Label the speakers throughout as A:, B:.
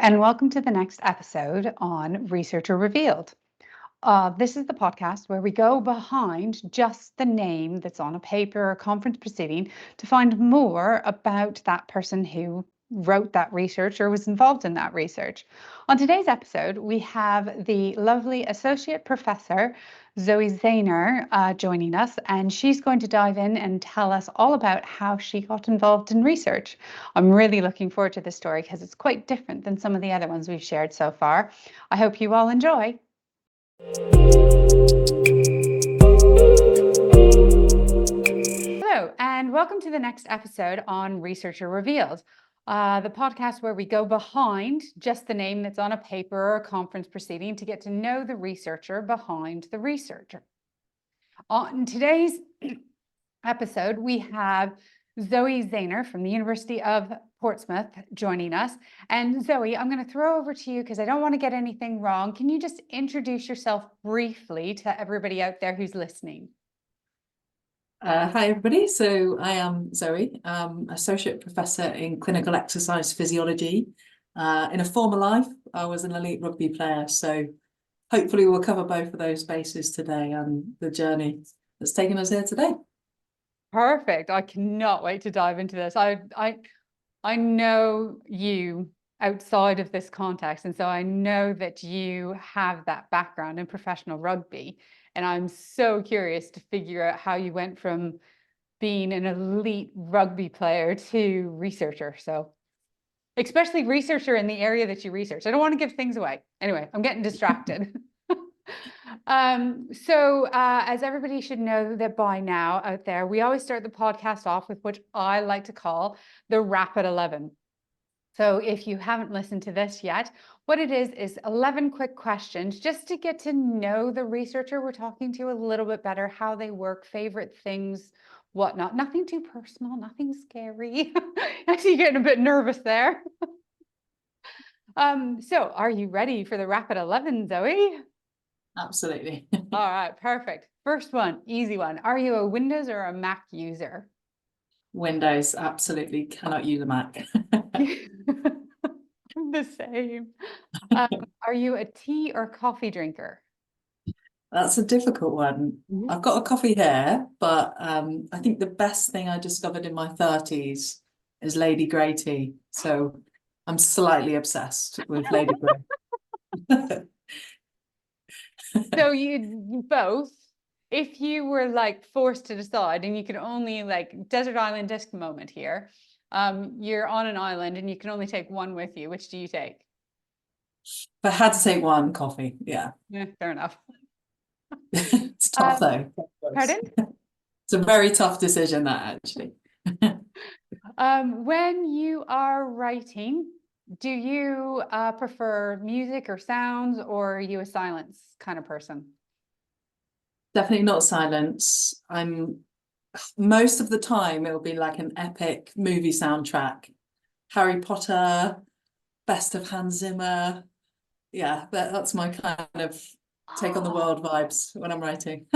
A: and welcome to the next episode on Researcher Revealed. This is the podcast where we go behind just the name that's on a paper or conference proceeding to find more about that person who wrote that research or was involved in that research. On today's episode, we have the lovely Associate Professor Zoe Saynor joining us, and she's going to dive in and tell us all about how she got involved in research. I'm really looking forward to this story because it's quite different than some of the other ones we've shared so far. I hope you all enjoy. Hello, and welcome to the next episode on Researcher Revealed, the podcast where we go behind just the name that's on a paper or a conference proceeding to get to know the researcher behind the researcher. On today's episode, we have Zoe Saynor from the University of Portsmouth joining us. And Zoe, I'm going to throw over to you because I don't want to get anything wrong. Can you just introduce yourself briefly to everybody out there who's listening?
B: Hi, everybody. So I am Zoe, Associate Professor in Clinical Exercise Physiology. In a former life, I was an elite rugby player. So hopefully we'll cover both of those bases today and the journey that's taken us here today.
A: Perfect. I cannot wait to dive into this. I know you outside of this context, and so I know that you have that background in professional rugby. And I'm so curious to figure out how you went from being an elite rugby player to researcher. So, especially researcher in the area that you research. I don't want to give things away. Anyway, I'm getting distracted. As everybody should know that by now out there, we always start the podcast off with what I like to call the Rapid 11. So if you haven't listened to this yet, what it is 11 quick questions just to get to know the researcher we're talking to a little bit better, how they work, favorite things, whatnot. Nothing too personal, nothing scary. I see you getting a bit nervous there. So are you ready for the Rapid 11, Zoe?
B: Absolutely.
A: All right, perfect. First one, easy one. Are you a Windows or a Mac user?
B: Windows, absolutely cannot use a Mac.
A: The same. Are you a tea or coffee drinker?
B: That's a difficult one. I've got a coffee here, but I think the best thing I discovered in my 30s is Lady Grey tea. So I'm slightly obsessed with Lady Grey.
A: So you both, if you were like forced to decide and you could only like desert island disc moment here, you're on an island and you can only take one with you. Which do you take?
B: If I had to take one, coffee. Yeah.
A: Yeah, fair enough.
B: It's tough though.
A: Pardon?
B: It's a very tough decision, that actually.
A: When you are writing, do you prefer music or sounds, or are you a silence kind of person?
B: Definitely not silence. Most of the time it'll be like an epic movie soundtrack. Harry Potter, Best of Hans Zimmer. Yeah, that's my kind of take on the world vibes when I'm writing.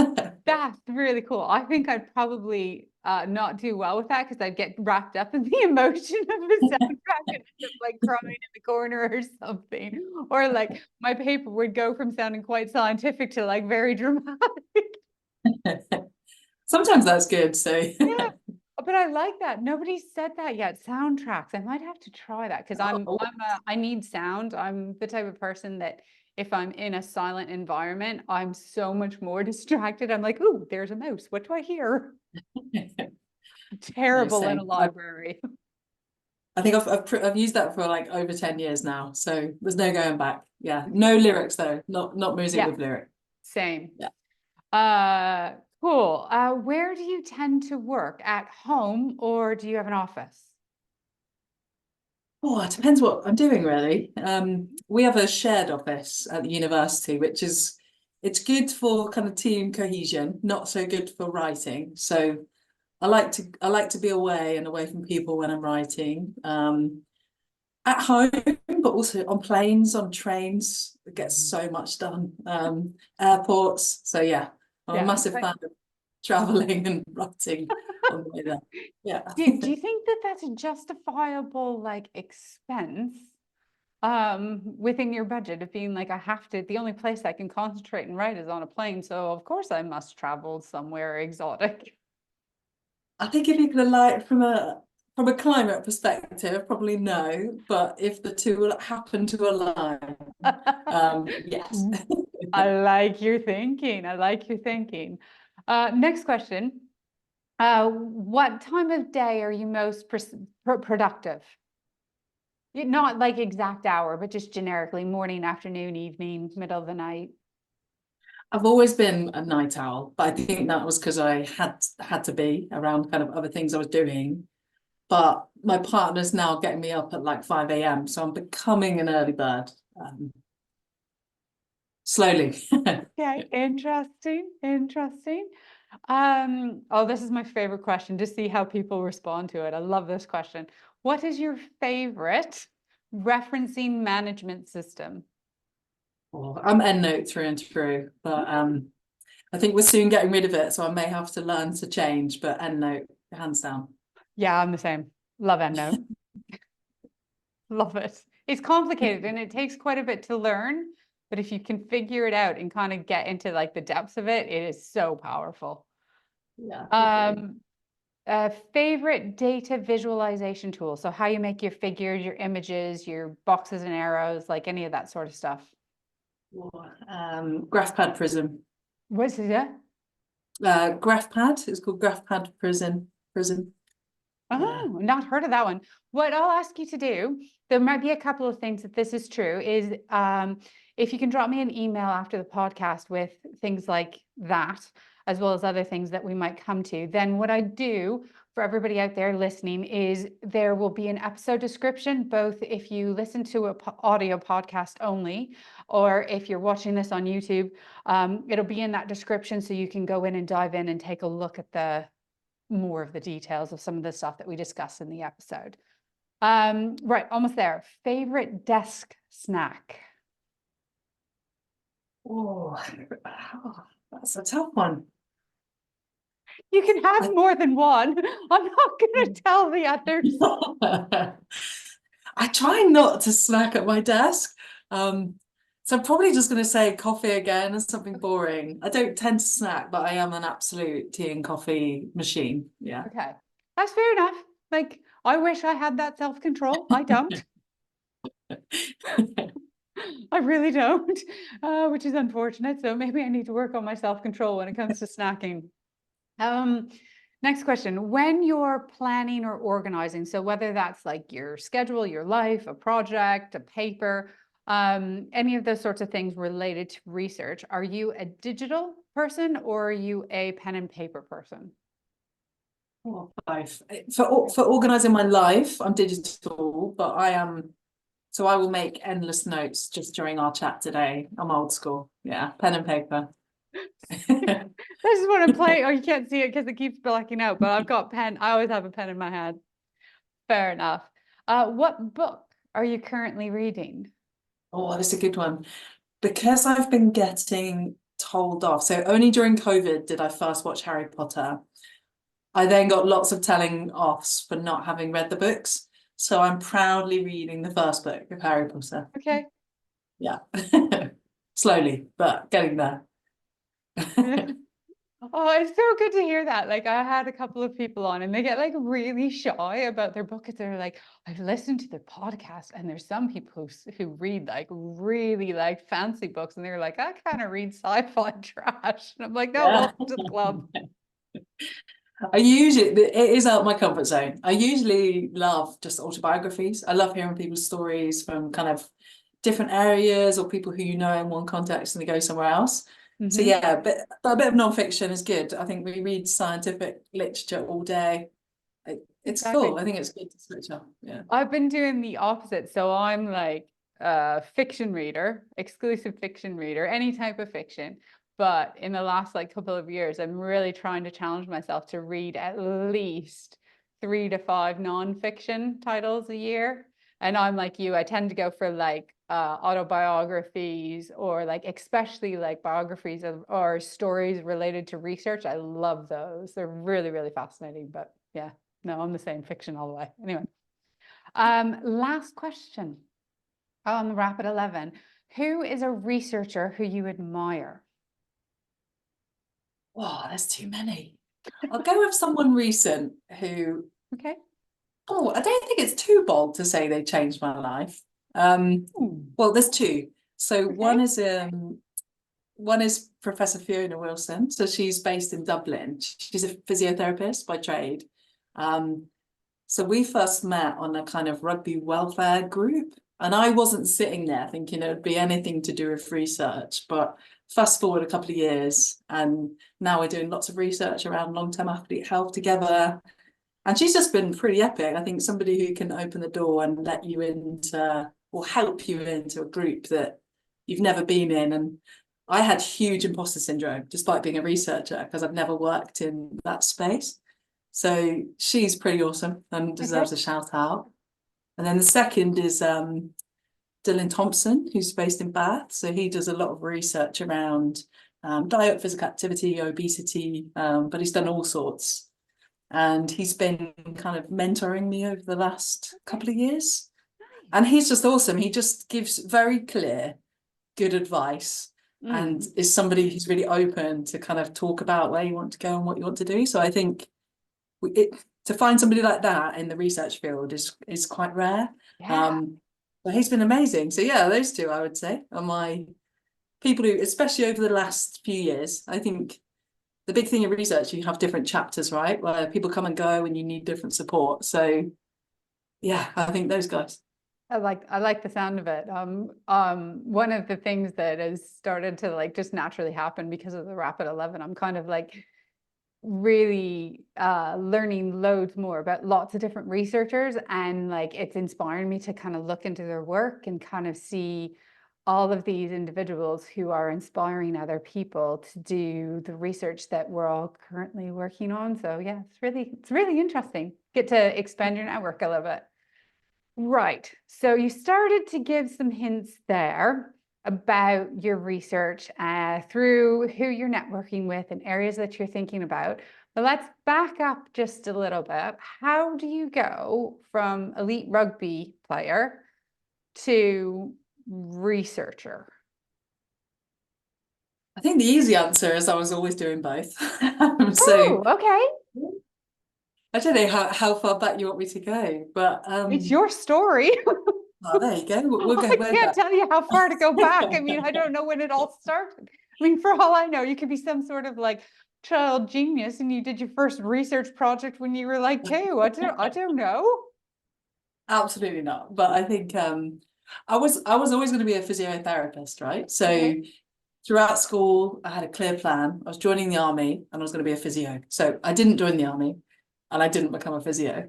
A: That's really cool. I think I'd probably not do well with that because I'd get wrapped up in the emotion of the soundtrack and end up like crying in the corner or something. Or like my paper would go from sounding quite scientific to like very dramatic.
B: Sometimes that's good. So
A: Yeah, but I like that. Nobody said that yet. Soundtracks. I might have to try that because I need sound. I'm the type of person that if I'm in a silent environment, I'm so much more distracted. I'm like, ooh, there's a mouse. What do I hear? Terrible in a library.
B: I think I've used that for like over 10 years now. So there's no going back. Yeah. No lyrics though. Not music with lyrics.
A: Same.
B: Yeah.
A: Cool. Where do you tend to work? At home or do you have an office?
B: Oh, it depends what I'm doing, really. We have a shared office at the university, it's good for kind of team cohesion, not so good for writing. So I like to be away and away from people when I'm writing. At home, but also on planes, on trains, it gets so much done. Airports. So yeah, I'm a massive fan of traveling and writing on the way there. Yeah.
A: Do you think that that's a justifiable like expense? within your budget of being like, I have to, the only place I can concentrate and write is on a plane. So of course I must travel somewhere exotic.
B: I think if you could like from a climate perspective, probably no. But if the two will happen to align, yes.
A: I like your thinking. I like your thinking. Next question. What time of day are you most productive? Not like exact hour, but just generically morning, afternoon, evening, middle of the night.
B: I've always been a night owl, but I think that was because I had to be around kind of other things I was doing. But my partner's now getting me up at like 5 a.m. So I'm becoming an early bird. Slowly.
A: Okay, interesting, interesting. Oh, this is my favorite question, to see how people respond to it. I love this question. What is your favorite referencing management system?
B: Oh, I'm EndNote through and through, but I think we're soon getting rid of it, so I may have to learn to change, but EndNote, hands down.
A: Yeah, I'm the same. Love EndNote. Love it. It's complicated and it takes quite a bit to learn, but if you can figure it out and kind of get into like the depths of it, it is so powerful.
B: Yeah.
A: Favorite data visualization tool. So how you make your figures, your images, your boxes and arrows, like any of that sort of stuff.
B: GraphPad Prism.
A: What's it?
B: GraphPad. It's called GraphPad Prism.
A: Oh, not heard of that one. What I'll ask you to do, there might be a couple of things that this is true, is if you can drop me an email after the podcast with things like that, as well as other things that we might come to, then what I do for everybody out there listening is there will be an episode description, both if you listen to an audio podcast only, or if you're watching this on YouTube, it'll be in that description so you can go in and dive in and take a look at the more of the details of some of the stuff that we discussed in the episode. Right, almost there. Favorite desk snack?
B: Oh, that's a tough one.
A: You can have more than one. I'm not going to tell the others.
B: I try not to snack at my desk. So I'm probably just going to say coffee again and something boring. I don't tend to snack, but I am an absolute tea and coffee machine. Yeah.
A: Okay, that's fair enough. Like, I wish I had that self-control. I don't. I really don't, which is unfortunate. So maybe I need to work on my self-control when it comes to snacking. Next question. When you're planning or organizing, so whether that's like your schedule, your life, a project, a paper, any of those sorts of things related to research, are you a digital person or are you a pen and paper person?
B: Both. For organizing my life, I'm digital, but I am. So I will make endless notes just during our chat today. I'm old school. Yeah, pen and paper.
A: I just want to play. Oh, you can't see it because it keeps blacking out, but I've got pen. I always have a pen in my hand. Fair enough. What book are you currently reading?
B: Oh, that's a good one. Because I've been getting told off. So only during COVID did I first watch Harry Potter. I then got lots of telling offs for not having read the books. So I'm proudly reading the first book of Harry Potter.
A: Okay.
B: Yeah. Slowly, but getting there.
A: Oh, it's so good to hear that. Like I had a couple of people on and they get like really shy about their book because they're like, I've listened to the podcast and there's some people who read like really like fancy books and they're like, I kind of read sci-fi trash. And I'm like, no,
B: Yeah.
A: welcome to the club.
B: It is out my comfort zone. I usually love just autobiographies. I love hearing people's stories from kind of different areas or people who you know in one context and they go somewhere else. So yeah, but a bit of nonfiction is good. I think we read scientific literature all day. It's
A: Exactly.
B: cool. I think it's good to switch up. Yeah.
A: I've been doing the opposite. So I'm like a fiction reader, exclusive fiction reader, any type of fiction. But in the last like couple of years, I'm really trying to challenge myself to read at least 3 to 5 nonfiction titles a year. And I'm like you, I tend to go for like autobiographies or like especially like biographies of or stories related to research. I love those. They're really, really fascinating. But yeah, no, I'm the same, fiction all the way. Anyway. Last question. On the Rapid 11, who is a researcher who you admire?
B: Oh, there's too many. I'll go with someone recent who,
A: Okay.
B: oh, I don't think it's too bold to say they changed my life. Well, there's two. So
A: Okay.
B: one is Professor Fiona Wilson. So she's based in Dublin. She's a physiotherapist by trade. So we first met on a kind of rugby welfare group, and I wasn't sitting there thinking it would be anything to do with research. But fast forward a couple of years, and now we're doing lots of research around long-term athlete health together. And she's just been pretty epic. I think somebody who can open the door and let you into, or help you into a group that you've never been in. And I had huge imposter syndrome, despite being a researcher, because I've never worked in that space. So she's pretty awesome and
A: Okay.
B: deserves a shout out. And then the second is Dylan Thompson, who's based in Bath. So he does a lot of research around diet, physical activity, obesity, but he's done all sorts. And he's been kind of mentoring me over the last couple of years. And he's just awesome. He just gives very clear, good advice and is somebody who's really open to kind of talk about where you want to go and what you want to do. So I think to find somebody like that in the research field is quite rare.
A: Yeah.
B: But he's been amazing. So yeah, those two I would say are my people who, especially over the last few years, I think the big thing in research, you have different chapters, right? Where people come and go and you need different support. So yeah, I think those guys.
A: I like the sound of it. One of the things that has started to like just naturally happen because of the Rapid 11, I'm kind of like really learning loads more about lots of different researchers, and like it's inspiring me to kind of look into their work and kind of see all of these individuals who are inspiring other people to do the research that we're all currently working on. So yeah, it's really interesting. Get to expand your network a little bit. Right. So you started to give some hints there about your research through who you're networking with and areas that you're thinking about. But let's back up just a little bit. How do you go from elite rugby player to researcher?
B: I think the easy answer is I was always doing both. So
A: Oh, okay.
B: I don't know how far back you want me to go, but
A: It's your story.
B: oh, there you go. We'll go
A: I
B: way
A: can't
B: back.
A: tell you how far to go back. I mean, I don't know when it all started. I mean, for all I know, you could be some sort of like child genius and you did your first research project when you were like 2. I don't know.
B: Absolutely not. But I think I was always going to be a physiotherapist, right? So
A: Okay.
B: throughout school, I had a clear plan. I was joining the army and I was going to be a physio. So I didn't join the army and I didn't become a physio.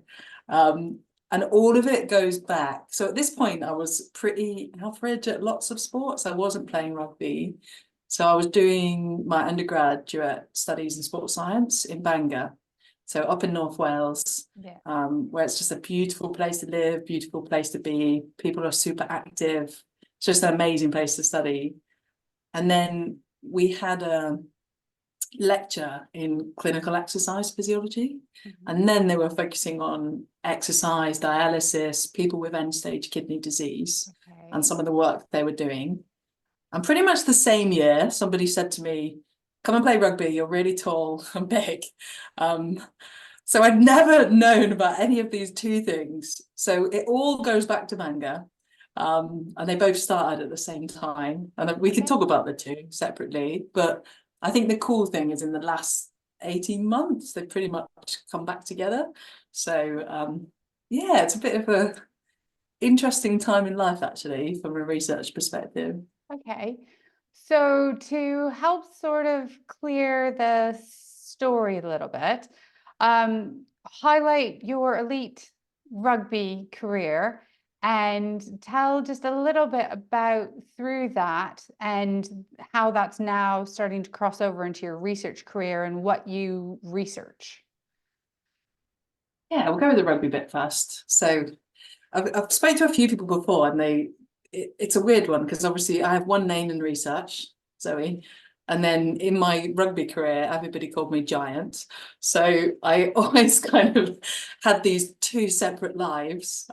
B: And all of it goes back. So at this point, I was pretty average at lots of sports. I wasn't playing rugby. So I was doing my undergraduate studies in sports science in Bangor. So up in North Wales,
A: Yeah.
B: where it's just a beautiful place to live, beautiful place to be. People are super active. It's just an amazing place to study. And then we had a lecture in clinical exercise physiology. And then they were focusing on exercise, dialysis, people with end-stage kidney disease,
A: Okay.
B: and some of the work they were doing. And pretty much the same year, somebody said to me, come and play rugby, you're really tall and big. So I'd never known about any of these two things. So it all goes back to manga. And they both started at the same time. And we can
A: Okay.
B: talk about the two separately. But I think the cool thing is in the last 18 months, they've pretty much come back together. So yeah, it's a bit of a interesting time in life, actually, from a research perspective.
A: Okay. So to help sort of clear the story a little bit, highlight your elite rugby career and tell just a little bit about through that and how that's now starting to cross over into your research career and what you research.
B: Yeah, we'll go with the rugby bit first. So I've spoken to a few people before, and it's a weird one because obviously I have one name in research, Zoe, and then in my rugby career, everybody called me Giant. So I always kind of had these two separate lives.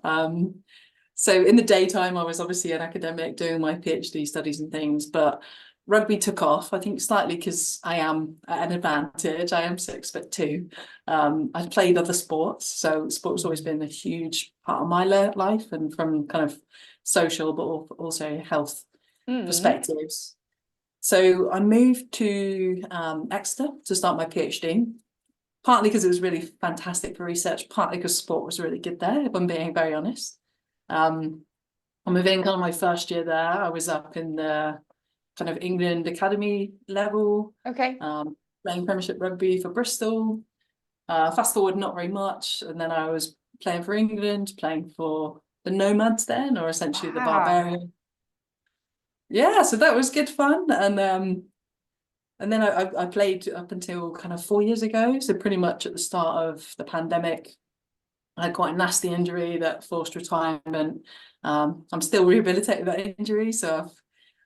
B: So in the daytime, I was obviously an academic doing my PhD studies and things, but rugby took off, I think slightly because I am at an advantage. I am 6'2". I've played other sports, so sports always been a huge part of my life, and from kind of social, but also health perspectives. So I moved to Exeter to start my PhD, partly because it was really fantastic for research, partly because sport was really good there, if I'm being very honest. And within kind of my first year there, I was up in the kind of England academy level,
A: Okay.
B: playing Premiership rugby for Bristol. Fast forward, not very much, and then I was playing for England, playing for the Nomads then, or essentially the Barbarian. Yeah, so that was good fun, and then I played up until kind of 4 years ago, so pretty much at the start of the pandemic. I had quite a nasty injury that forced retirement. I'm still rehabilitating that injury, so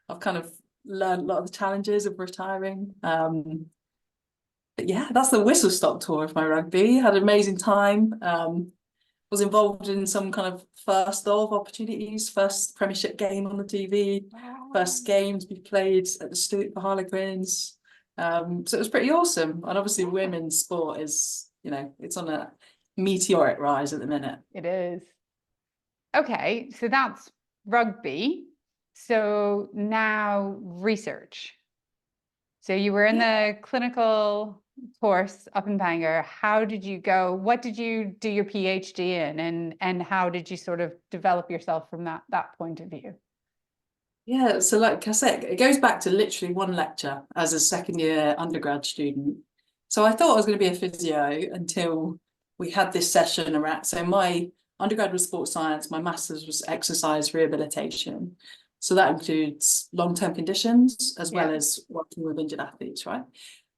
B: I've kind of learned a lot of the challenges of retiring. But yeah, that's the whistle stop tour of my rugby. Had an amazing time. Was involved in some kind of first of opportunities, first Premiership game on the TV, first game to be played at the Stewart for Harlequins. So it was pretty awesome. And obviously women's sport is, it's on a meteoric rise at the minute.
A: It is. Okay, so that's rugby. So now research. So you were in the clinical course up in Bangor. How did you go? What did you do your PhD in, and how did you sort of develop yourself from that point of view?
B: Yeah, so like I said, it goes back to literally one lecture as a second year undergrad student. So I thought I was going to be a physio until we had this session around. So my undergrad was sports science, my master's was exercise rehabilitation. So that includes long-term conditions as well as working with injured athletes, right?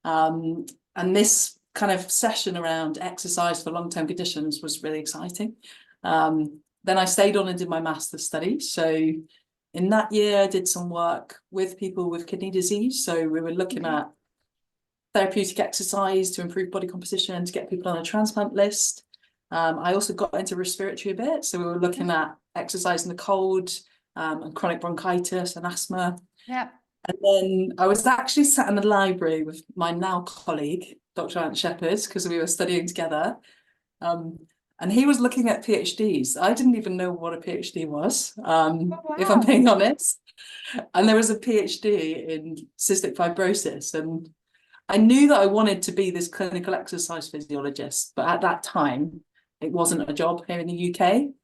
B: And this kind of session around exercise for long-term conditions was really exciting. Then I stayed on and did my master's studies. So in that year, I did some work with people with kidney disease. So we were looking at therapeutic exercise to improve body composition, to get people on a transplant list. I also got into respiratory a bit. So we were looking at exercise in the cold, and chronic bronchitis and asthma.
A: Yeah.
B: And then I was actually sat in the library with my now colleague, Dr. Ant Shepherd, because we were studying together. And he was looking at PhDs. I didn't even know what a PhD was, if I'm being honest. And there was a PhD in cystic fibrosis. And I knew that I wanted to be this clinical exercise physiologist, but at that time, it wasn't a job here in the UK.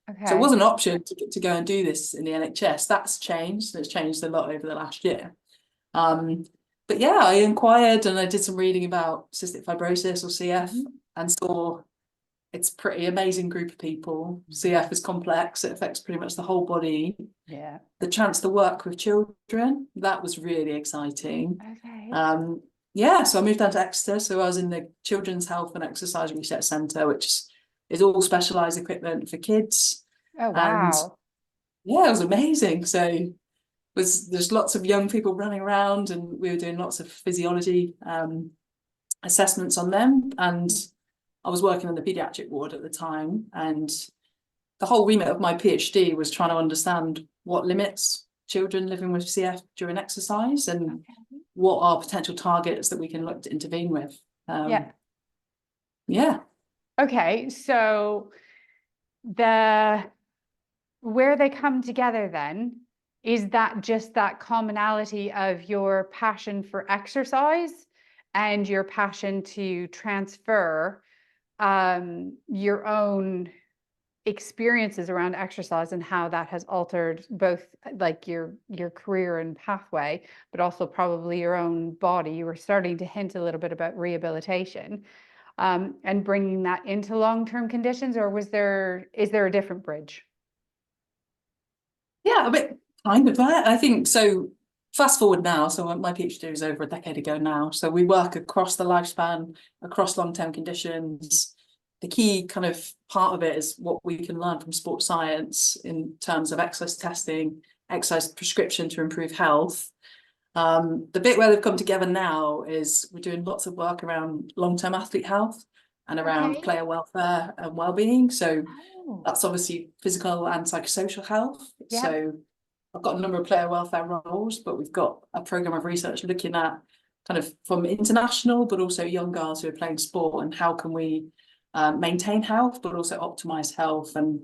A: Okay.
B: So it was an option to go and do this in the NHS. That's changed. It's changed a lot over the last year. But yeah, I inquired and I did some reading about cystic fibrosis or CF and saw it's a pretty amazing group of people. CF is complex. It affects pretty much the whole body.
A: Yeah.
B: The chance to work with children, that was really exciting.
A: Okay.
B: Yeah, so I moved down to Exeter. So I was in the Children's Health and Exercise Research Centre, which is all specialised equipment for kids.
A: Oh, wow.
B: And yeah, it was amazing. So there's lots of young people running around, and we were doing lots of physiology assessments on them. And I was working on the paediatric ward at the time, and the whole remit of my PhD was trying to understand what limits children living with CF during exercise and what are potential targets that we can look to intervene with. Yeah.
A: Okay, so where they come together then, is that just that commonality of your passion for exercise and your passion to transfer your own experiences around exercise and how that has altered both like your career and pathway, but also probably your own body? You were starting to hint a little bit about rehabilitation, and bringing that into long-term conditions, or is there a different bridge?
B: Yeah, a bit kind of that. I think so. Fast forward now, so my PhD was over a decade ago now. So we work across the lifespan, across long-term conditions. The key kind of part of it is what we can learn from sports science in terms of exercise testing, exercise prescription to improve health. The bit where they've come together now is we're doing lots of work around long-term athlete health. and around
A: Okay.
B: player welfare and well-being. So
A: Oh,
B: that's obviously physical and psychosocial health.
A: yeah.
B: So I've got a number of player welfare roles, but we've got a program of research looking at kind of from international, but also young girls who are playing sport, and how can we maintain health, but also optimize health. And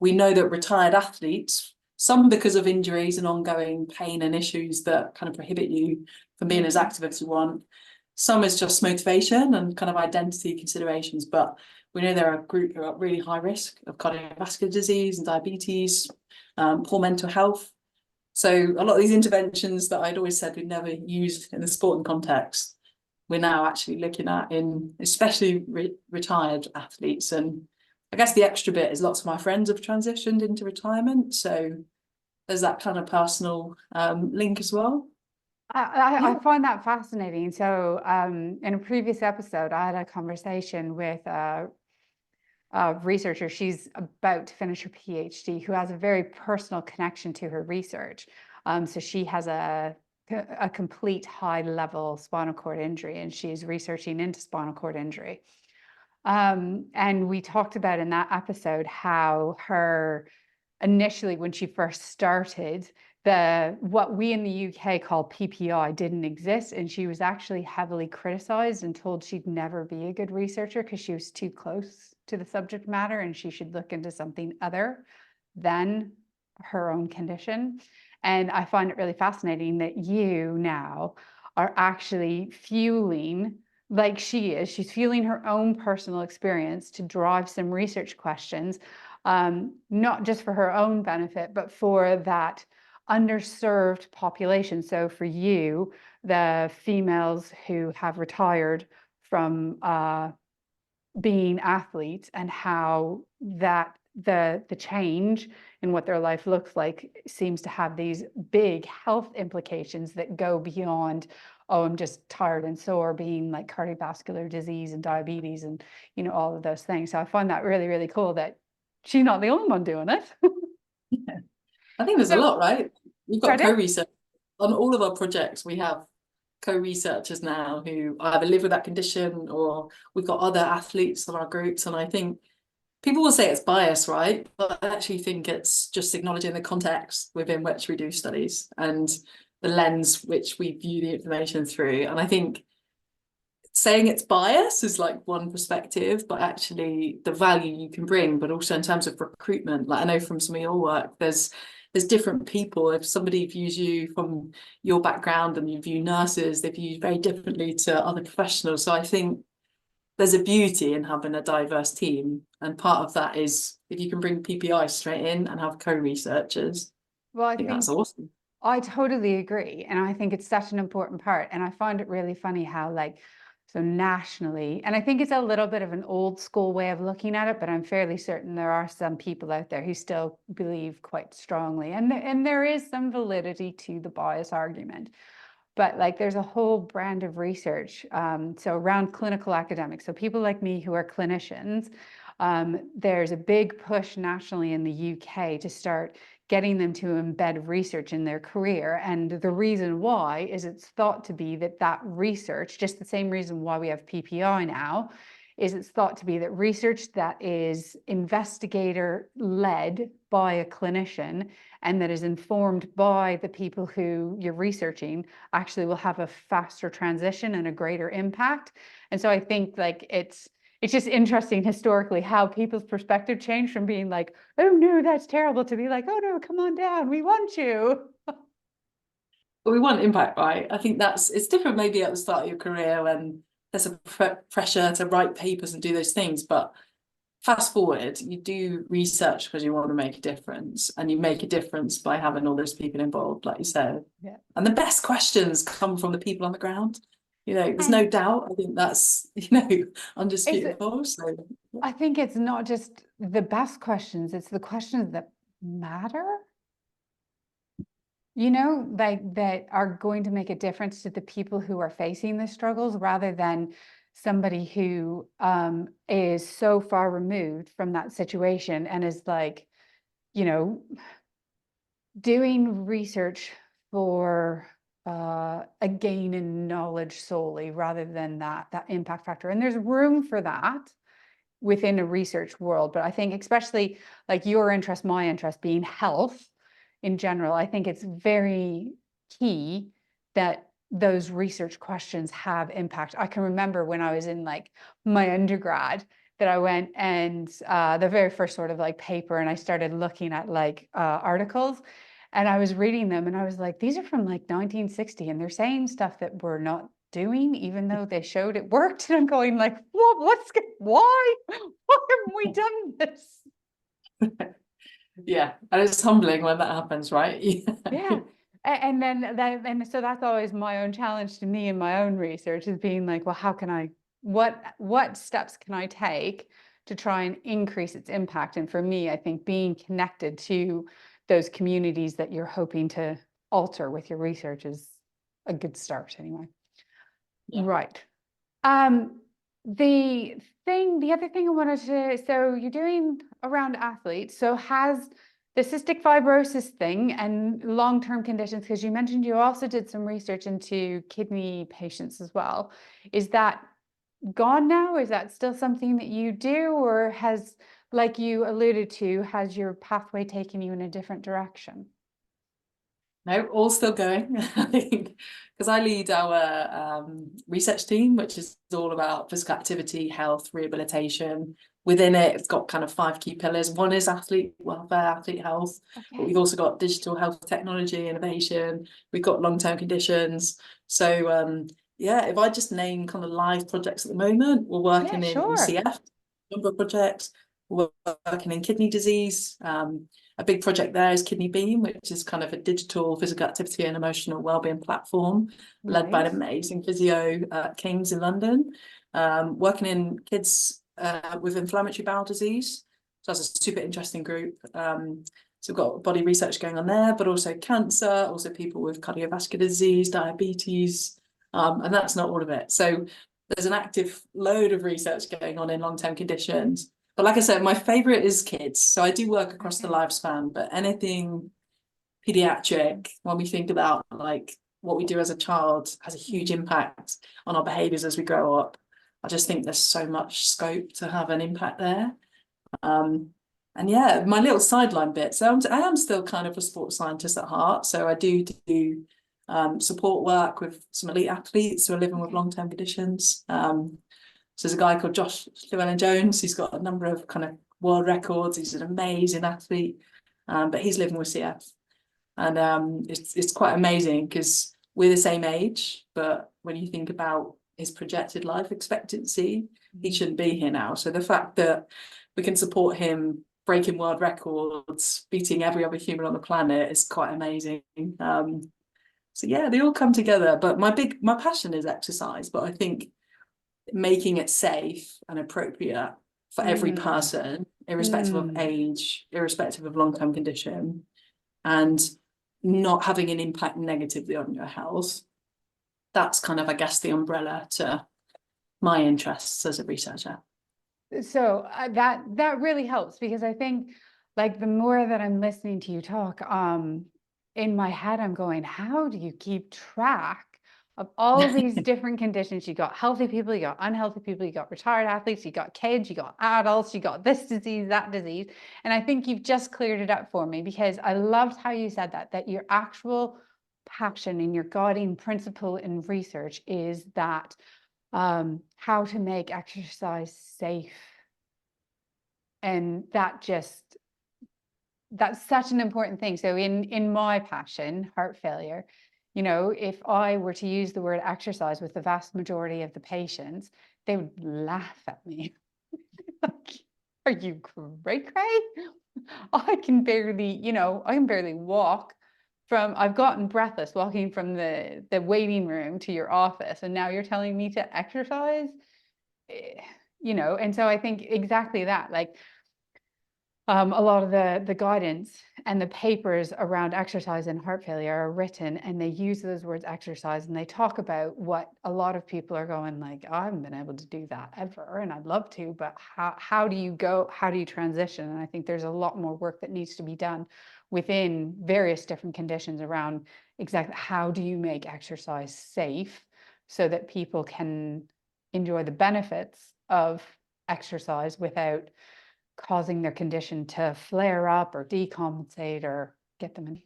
B: we know that retired athletes, some because of injuries and ongoing pain and issues that kind of prohibit you from being as active as you want, some is just motivation and kind of identity considerations. But we know there are a group who are at really high risk of cardiovascular disease and diabetes, poor mental health. So a lot of these interventions that I'd always said we'd never use in the sporting context, we're now actually looking at in especially retired athletes. And I guess the extra bit is lots of my friends have transitioned into retirement. So there's that kind of personal link as well.
A: I
B: Yeah.
A: find that fascinating. So, in a previous episode, I had a conversation with researcher. She's about to finish her PhD, who has a very personal connection to her research. So she has a complete high level spinal cord injury, and she's researching into spinal cord injury. And we talked about in that episode how her initially, when she first started, what we in the UK call PPI didn't exist, and she was actually heavily criticized and told she'd never be a good researcher because she was too close to the subject matter and she should look into something other than her own condition. And I find it really fascinating that you now are actually fueling, like she is, she's fueling her own personal experience to drive some research questions, not just for her own benefit, but for that underserved population. So for you, the females who have retired from being athletes, and how that the change in what their life looks like seems to have these big health implications that go beyond, oh, I'm just tired and sore, being like cardiovascular disease and diabetes and, you know, all of those things. So I find that really, really cool that she's not the only one doing it.
B: Yeah. I think there's a
A: So,
B: lot, right? We've got
A: pardon?
B: co-research on all of our projects. We have co-researchers now who either live with that condition, or we've got other athletes on our groups. And I think people will say it's bias, right? But I actually think it's just acknowledging the context within which we do studies and the lens which we view the information through. And I think saying it's bias is like one perspective, but actually the value you can bring, but also in terms of recruitment, like I know from some of your work, there's different people. If somebody views you from your background and you view nurses, they view you very differently to other professionals. So I think there's a beauty in having a diverse team. And part of that is if you can bring PPI straight in and have co-researchers,
A: Well, I
B: I think that's
A: think
B: awesome.
A: I totally agree. And I think it's such an important part. And I find it really funny how, like, so nationally, and I think it's a little bit of an old school way of looking at it, but I'm fairly certain there are some people out there who still believe quite strongly. And there is some validity to the bias argument. But like there's a whole brand of research, so around clinical academics, so people like me who are clinicians, there's a big push nationally in the UK to start getting them to embed research in their career. And the reason why is it's thought to be that that research, just the same reason why we have PPI now, is it's thought to be that research that is investigator led by a clinician and that is informed by the people who you're researching actually will have a faster transition and a greater impact. And so I think like it's just interesting historically how people's perspective changed from being like, oh no, that's terrible, to be like, oh no, come on down, we want you.
B: But we want impact, right? I think it's different maybe at the start of your career when there's a pressure to write papers and do those things. But fast forward, you do research because you want to make a difference, and you make a difference by having all those people involved, like you said.
A: Yeah.
B: And the best questions come from the people on the ground. There's no
A: And
B: doubt. I think that's,
A: is it,
B: undisputable. So
A: I think it's not just the best questions, it's the questions that matter, you know, like that are going to make a difference to the people who are facing the struggles, rather than somebody who is so far removed from that situation and is like, you know, doing research for a gain in knowledge solely rather than that impact factor. And there's room for that within a research world. But I think especially like your interest, my interest being health in general, I think it's very key that those research questions have impact. I can remember when I was in like my undergrad that I went and the very first sort of like paper, and I started looking at like articles, and I was reading them and I was like, these are from like 1960 and they're saying stuff that we're not doing, even though they showed it worked. And I'm going like, why haven't we done this?
B: Yeah, and it's humbling when that happens, right?
A: Yeah. And so that's always my own challenge to me in my own research, is being like, well, how can I, what steps can I take to try and increase its impact? And for me, I think being connected to those communities that you're hoping to alter with your research is a good start anyway.
B: Yeah.
A: Right. The other thing I wanted to, so you're doing around athletes. So has the cystic fibrosis thing and long-term conditions, because you mentioned you also did some research into kidney patients as well. Is that gone now? Is that still something that you do, or has, like you alluded to, has your pathway taken you in a different direction?
B: No, all still going, I think, because I lead our research team, which is all about physical activity, health, rehabilitation. Within it, it's got kind of 5 key pillars. One is athlete welfare, athlete health, but we've also got digital health technology, innovation. We've got long-term conditions. So yeah, if I just name kind of live projects at the moment, we're working in
A: Sure.
B: CF, number of projects. We're working in kidney disease. A big project there is Kidney Beam, which is kind of a digital physical activity and emotional wellbeing platform led by an amazing physio at King's in London, working in kids with inflammatory bowel disease. So that's a super interesting group. So we've got body research going on there, but also cancer, also people with cardiovascular disease, diabetes, and that's not all of it. So there's an active load of research going on in long-term conditions. But like I said, my favorite is kids. So I do work across the lifespan, but anything pediatric, when we think about like what we do as a child, has a huge impact on our behaviors as we grow up. I just think there's so much scope to have an impact there. And yeah, my little sideline bit. So I am still kind of a sports scientist at heart. So I do support work with some elite athletes who are living with long-term conditions. So there's a guy called Josh Llewellyn-Jones. He's got a number of kind of world records. He's an amazing athlete, but he's living with CF. And it's quite amazing because we're the same age, but when you think about his projected life expectancy, he shouldn't be here now. So the fact that we can support him breaking world records, beating every other human on the planet is quite amazing. So yeah, they all come together. But my passion is exercise, but I think making it safe and appropriate for every person, irrespective of age, irrespective of long-term condition, and not having an impact negatively on your health. That's kind of, I guess, the umbrella to my interests as a researcher.
A: So that really helps, because I think like the more that I'm listening to you talk, in my head, I'm going, how do you keep track of all these different conditions? You got healthy people, you got unhealthy people, you got retired athletes, you got kids, you got adults, you got this disease, that disease. And I think you've just cleared it up for me, because I loved how you said that your actual passion and your guiding principle in research is that how to make exercise safe. And that's such an important thing. So in my passion, heart failure, you know, if I were to use the word exercise with the vast majority of the patients, they would laugh at me. Like, are you cray cray? I can barely walk from, I've gotten breathless walking from the waiting room to your office, and now you're telling me to exercise? And so I think exactly that, like, a lot of the guidance and the papers around exercise and heart failure are written, and they use those words exercise, and they talk about what a lot of people are going like, I haven't been able to do that ever, and I'd love to, but how do you transition? And I think there's a lot more work that needs to be done within various different conditions around exactly how do you make exercise safe so that people can enjoy the benefits of exercise without causing their condition to flare up or decompensate or get them in.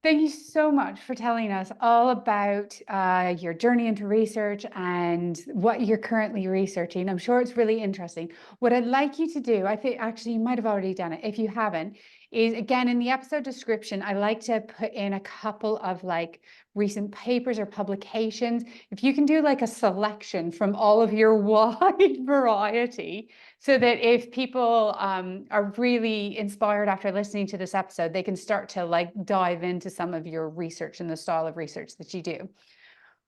A: Thank you so much for telling us all about your journey into research and what you're currently researching. I'm sure it's really interesting. What I'd like you to do, I think actually you might have already done it. If you haven't, is again in the episode description, I like to put in a couple of like recent papers or publications. If you can do like a selection from all of your wide variety, so that if people are really inspired after listening to this episode, they can start to like dive into some of your research and the style of research that you do.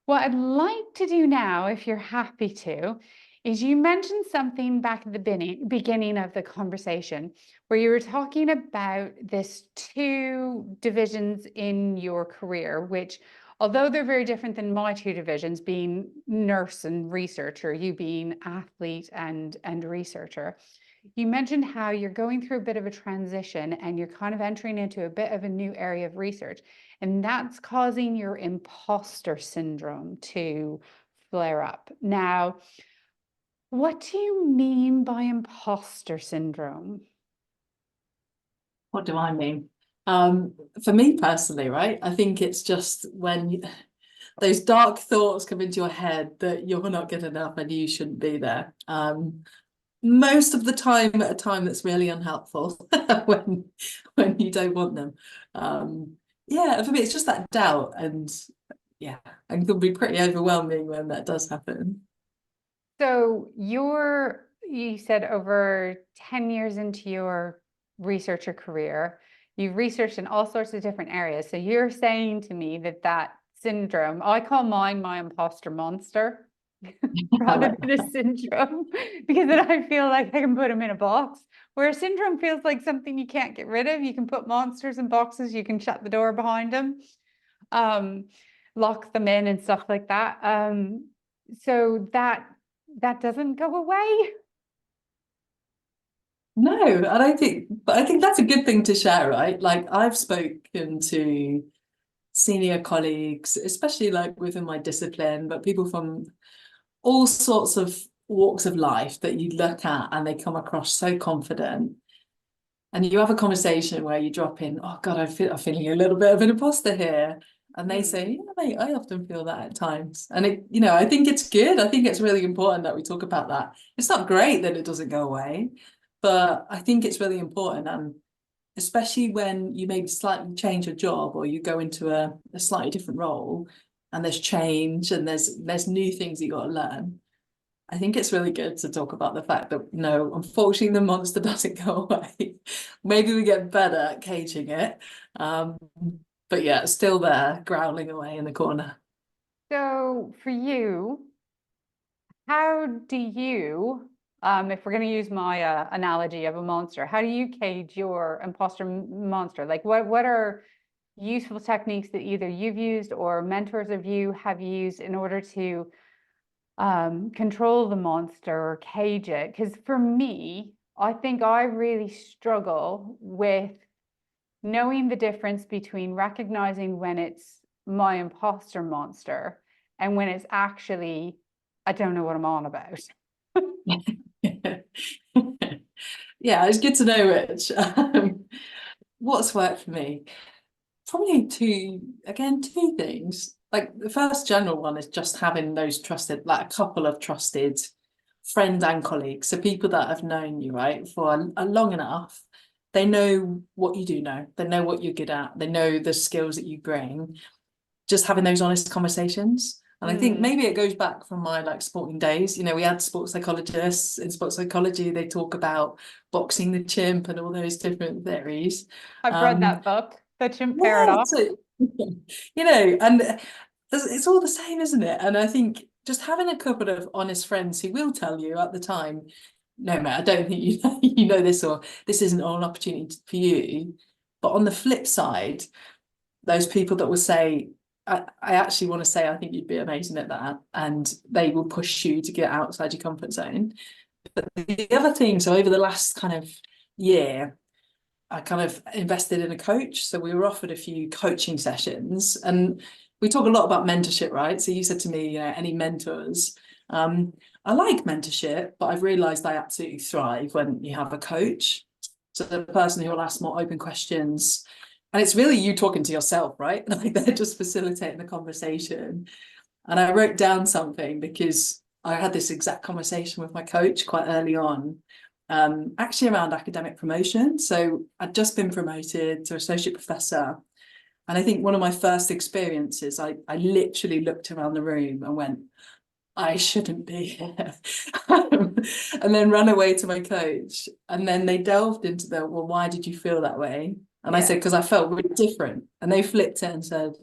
A: What I'd like to do now, if you're happy to, is you mentioned something back at the beginning of the conversation where you were talking about this two divisions in your career, which although they're very different than my two divisions, being nurse and researcher, you being athlete and researcher, you mentioned how you're going through a bit of a transition and you're kind of entering into a bit of a new area of research, and that's causing your imposter syndrome to flare up. Now, what do you mean by imposter syndrome?
B: What do I mean? For me personally, right? I think it's just when those dark thoughts come into your head that you're not good enough and you shouldn't be there. Most of the time at a time that's really unhelpful when you don't want them. Yeah, for me it's just that doubt, and yeah, and it can be pretty overwhelming when that does happen.
A: So you said over 10 years into your researcher career, you've researched in all sorts of different areas. So you're saying to me that that syndrome, I call mine my imposter monster rather than a syndrome, because then I feel like I can put them in a box, where a syndrome feels like something you can't get rid of. You can put monsters in boxes, you can shut the door behind them, lock them in and stuff like that. So that doesn't go away.
B: No, I don't think, but I think that's a good thing to share, right? Like I've spoken to senior colleagues, especially like within my discipline, but people from all sorts of walks of life that you look at and they come across so confident. And you have a conversation where you drop in, oh God, I'm feeling a little bit of an imposter here. And they say, yeah, mate, I often feel that at times. And it, I think it's good. I think it's really important that we talk about that. It's not great that it doesn't go away, but I think it's really important. And especially when you maybe slightly change your job or you go into a slightly different role and there's change and there's new things you got to learn. I think it's really good to talk about the fact that no, unfortunately, the monster doesn't go away. Maybe we get better at caging it. But yeah, it's still there, growling away in the corner.
A: So for you, how do you, if we're going to use my analogy of a monster, how do you cage your imposter monster? Like what are useful techniques that either you've used or mentors of you have used in order to control the monster or cage it? Because for me, I think I really struggle with knowing the difference between recognizing when it's my imposter monster and when it's actually, I don't know what I'm on about.
B: Yeah, it's good to know, Rich. What's worked for me? Probably two things. Like the first general one is just having those trusted, like a couple of trusted friends and colleagues. So people that have known you, right, for a long enough. They know what you do know. They know what you're good at. They know the skills that you bring. Just having those honest conversations. And I think maybe it goes back from my like sporting days. We had sports psychologists in sports psychology. They talk about boxing the chimp and all those different theories.
A: I've read that book, The Chimp
B: Yeah,
A: Paradox.
B: so, and it's all the same, isn't it? And I think just having a couple of honest friends who will tell you at the time, no, mate, I don't think you know this, or this isn't an opportunity for you. But on the flip side, those people that will say, I actually want to say, I think you'd be amazing at that. And they will push you to get outside your comfort zone. But the other thing, so over the last kind of year, I kind of invested in a coach. So we were offered a few coaching sessions, and we talk a lot about mentorship, right? So you said to me, any mentors? I like mentorship, but I've realized I absolutely thrive when you have a coach. So the person who will ask more open questions. And it's really you talking to yourself, right? Like they're just facilitating the conversation. And I wrote down something because I had this exact conversation with my coach quite early on, actually around academic promotion. So I'd just been promoted to associate professor. And I think one of my first experiences, I literally looked around the room and went, I shouldn't be here. And then ran away to my coach. And then they delved into well, why did you feel that way? And I said, because I felt really different. And they flipped it and said,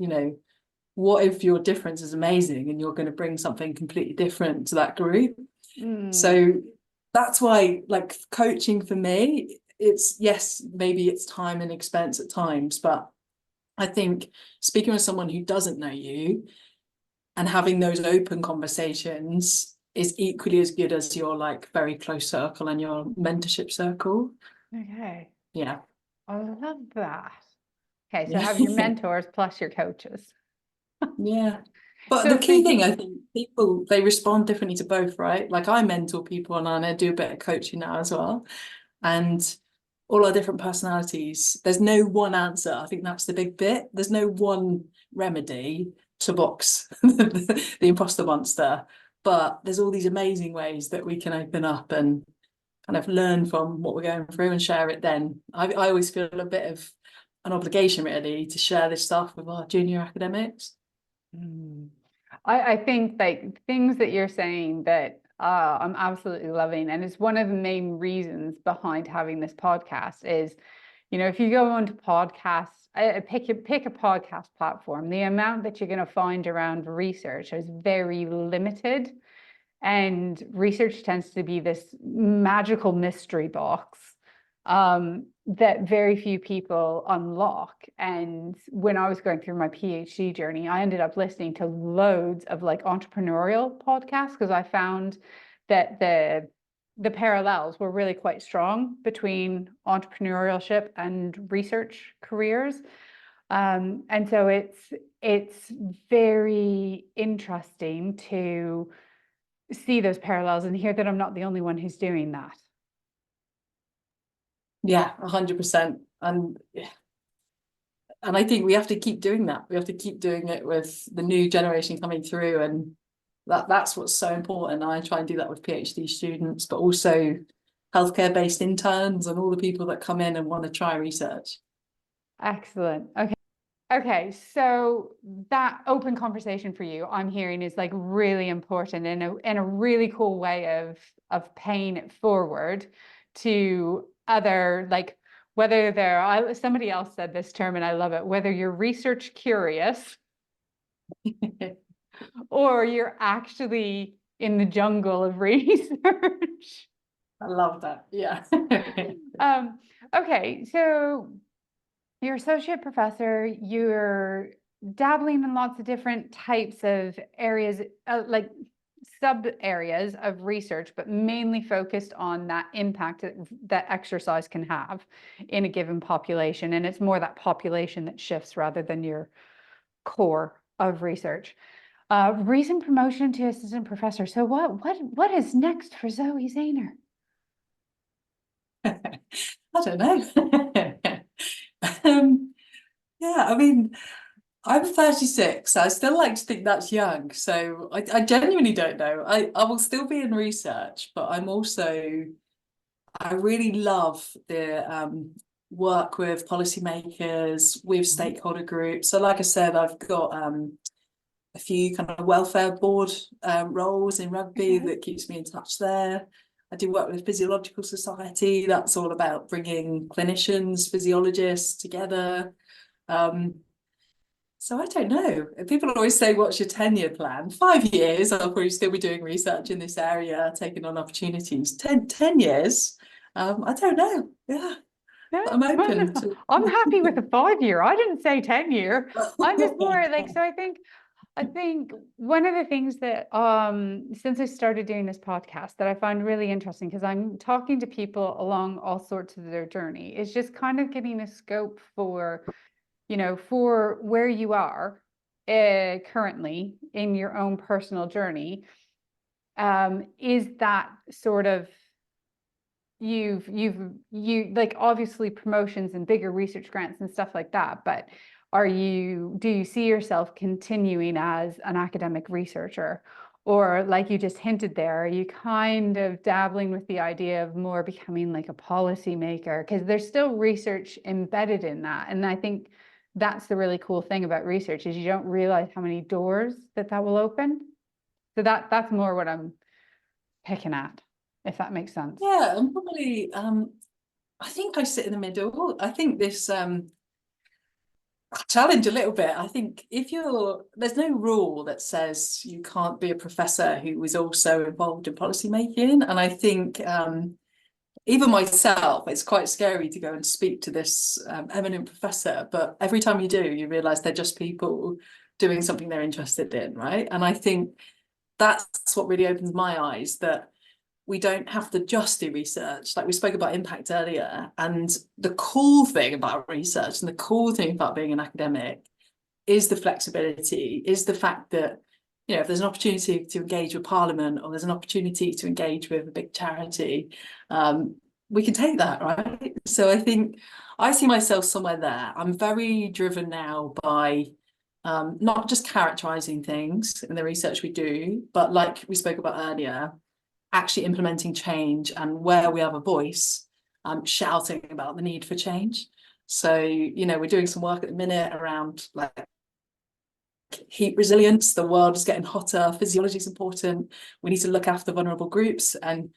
B: what if your difference is amazing and you're going to bring something completely different to that group? So that's why, like, coaching for me, it's, yes, maybe it's time and expense at times, but I think speaking with someone who doesn't know you and having those open conversations is equally as good as your like very close circle and your mentorship circle.
A: Okay.
B: Yeah.
A: I love that. Okay, so have your mentors plus your coaches.
B: Yeah. But
A: So
B: the key thing, I think, people, they respond differently to both, right? Like I mentor people and I do a bit of coaching now as well. And all our different personalities, there's no one answer. I think that's the big bit. There's no one remedy to box the imposter monster. But there's all these amazing ways that we can open up and kind of learn from what we're going through and share it then. I always feel a bit of an obligation really to share this stuff with our junior academics.
A: I think like things that you're saying that I'm absolutely loving, and it's one of the main reasons behind having this podcast is, if you go onto podcasts, pick a podcast platform, the amount that you're going to find around research is very limited. And research tends to be this magical mystery box that very few people unlock. And when I was going through my PhD journey, I ended up listening to loads of like entrepreneurial podcasts because I found that the parallels were really quite strong between entrepreneurship and research careers. And so it's very interesting to see those parallels and hear that I'm not the only one who's doing that.
B: Yeah, 100%. And I think we have to keep doing that. We have to keep doing it with the new generation coming through, and that's what's so important. I try and do that with PhD students, but also healthcare-based interns and all the people that come in and want to try research.
A: Excellent. Okay, so that open conversation for you, I'm hearing, is like really important in a really cool way of paying it forward to other, like, whether somebody else said this term and I love it, whether you're research curious or you're actually in the jungle of research.
B: I love that. Yeah.
A: Okay, so you're associate professor, you're dabbling in lots of different types of areas, like sub areas of research, but mainly focused on that impact that exercise can have in a given population. And it's more that population that shifts rather than your core of research. Recent promotion to assistant professor. So what is next for Zoe Saynor?
B: I don't know. Yeah, I mean, I'm 36. I still like to think that's young. So I genuinely don't know. I will still be in research, but I really love the work with policymakers, with stakeholder groups. So like I said, I've got a few kind of welfare board roles in rugby that keeps me in touch there. I do work with Physiological Society. That's all about bringing clinicians, physiologists together. So I don't know. People always say, what's your 10-year plan? 5 years, I'll probably still be doing research in this area, taking on opportunities. 10 years, I don't know. Yeah, I'm open to.
A: I'm happy with a 5-year. I didn't say 10-year. I'm just more like, so I think I think one of the things that since I started doing this podcast that I find really interesting, because I'm talking to people along all sorts of their journey, is just kind of getting a scope for, for where you are currently in your own personal journey. Is that sort of you like obviously promotions and bigger research grants and stuff like that, but do you see yourself continuing as an academic researcher, or like you just hinted there, are you kind of dabbling with the idea of more becoming like a policy maker, because there's still research embedded in that, and I think that's the really cool thing about research is you don't realize how many doors that will open. So that's more what I'm picking at, if that makes sense.
B: Yeah, and probably I think I sit in the middle. I think this challenge a little bit. I think there's no rule that says you can't be a professor who is also involved in policy making. And I think even myself, it's quite scary to go and speak to this eminent professor, but every time you do, you realize they're just people doing something they're interested in, right? And I think that's what really opens my eyes, that we don't have to just do research. Like we spoke about impact earlier, and the cool thing about research and the cool thing about being an academic is the flexibility, is the fact that, if there's an opportunity to engage with Parliament, or there's an opportunity to engage with a big charity, we can take that, right? So I think I see myself somewhere there. I'm very driven now by not just characterizing things in the research we do, but like we spoke about earlier, actually implementing change, and where we have a voice, shouting about the need for change. So, we're doing some work at the minute around like heat resilience. The world is getting hotter. Physiology is important. We need to look after vulnerable groups. And,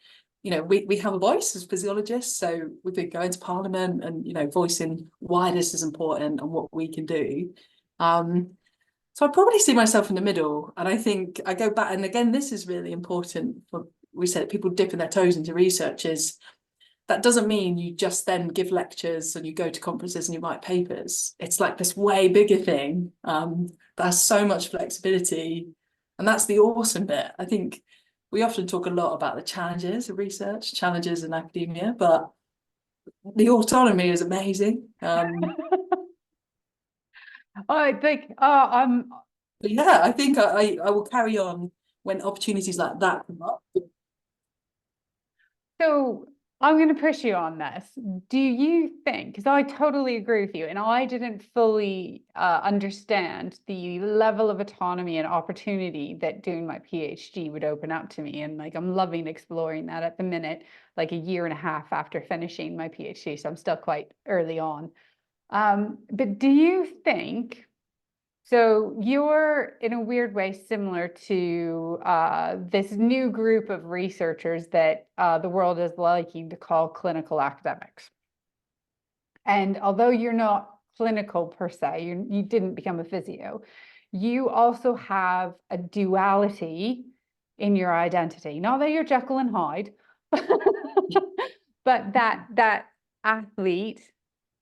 B: we have a voice as physiologists. So we've been going to Parliament and, voicing why this is important and what we can do. So I probably see myself in the middle. And I think I go back, and again, this is really important for, we said, people dipping their toes into research, is that doesn't mean you just then give lectures and you go to conferences and you write papers. It's like this way bigger thing that has so much flexibility. And that's the awesome bit. I think we often talk a lot about the challenges of research, challenges in academia, but the autonomy is amazing.
A: I think I'm
B: But yeah, I think I will carry on when opportunities like that come up.
A: so I'm going to push you on this. Do you think, because I totally agree with you, and I didn't fully understand the level of autonomy and opportunity that doing my PhD would open up to me. And like, I'm loving exploring that at the minute, like a year and a half after finishing my PhD. So I'm still quite early on. But do you think, so you're in a weird way similar to this new group of researchers that the world is liking to call clinical academics. And although you're not clinical per se, you didn't become a physio, you also have a duality in your identity. Not that you're Jekyll and Hyde, but that athlete